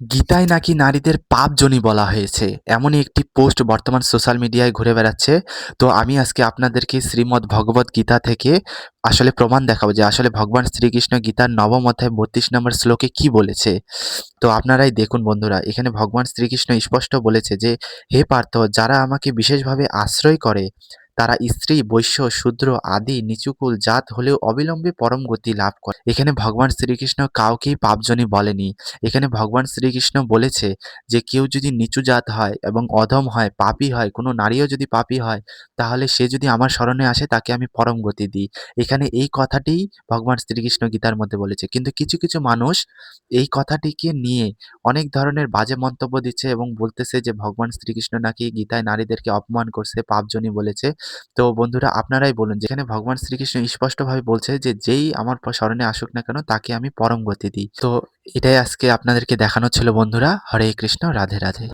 গীতায় নাকি নারীদের পাপজনী বলা হয়েছে, এমনই একটি পোস্ট বর্তমান সোশ্যাল মিডিয়ায় ঘুরে বেড়াচ্ছে। তো আমি আজকে আপনাদেরকে শ্রীমদ্ ভগবত গীতা থেকে আসলে প্রমাণ দেখাবো যে আসলে ভগবান শ্রীকৃষ্ণ গীতার নবম অধ্যায় ৩২ নম্বর শ্লোকে কি বলেছে। তো আপনারাই দেখুন বন্ধুরা, এখানে ভগবান শ্রীকৃষ্ণ স্পষ্ট বলেছে যে, হে পার্থ, যারা আমাকে বিশেষভাবে আশ্রয় করে তারা স্ত্রী, বৈশ্য, শূদ্র আদি নিচুকুল জাত হলেও অবিলম্বে পরম গতি লাভ করে। এখানে ভগবান শ্রীকৃষ্ণ কাউকেই পাপজনী বলেনি। এখানে ভগবান শ্রীকৃষ্ণ বলেছে যে কেউ যদি নিচু জাত হয় এবং অধম হয়, পাপী হয়, কোনো নারীও যদি পাপী হয়, তাহলে সে যদি আমার শরণে আসে তাকে আমি পরম গতি দিই। এখানে এই কথাটিই ভগবান শ্রীকৃষ্ণ গীতার মধ্যে বলেছে। কিন্তু কিছু কিছু মানুষ এই কথাটিকে নিয়ে অনেক ধরনের বাজে মন্তব্য দিচ্ছে এবং বলতেছে যে ভগবান শ্রীকৃষ্ণ নাকি গীতায় নারীদেরকে অপমান করছে, পাপজনী বলেছে। তো বন্ধুরা আপনারাই বলুন, যেখানে ভগবান শ্রীকৃষ্ণ স্পষ্টভাবে বলছে যে যেই আমার শরণে আসুক না কেন তাকে আমি পরম গতি দিই। তো এটাই আজকে আপনাদেরকে দেখানো ছিল বন্ধুরা। হরে কৃষ্ণ, রাধে রাধে।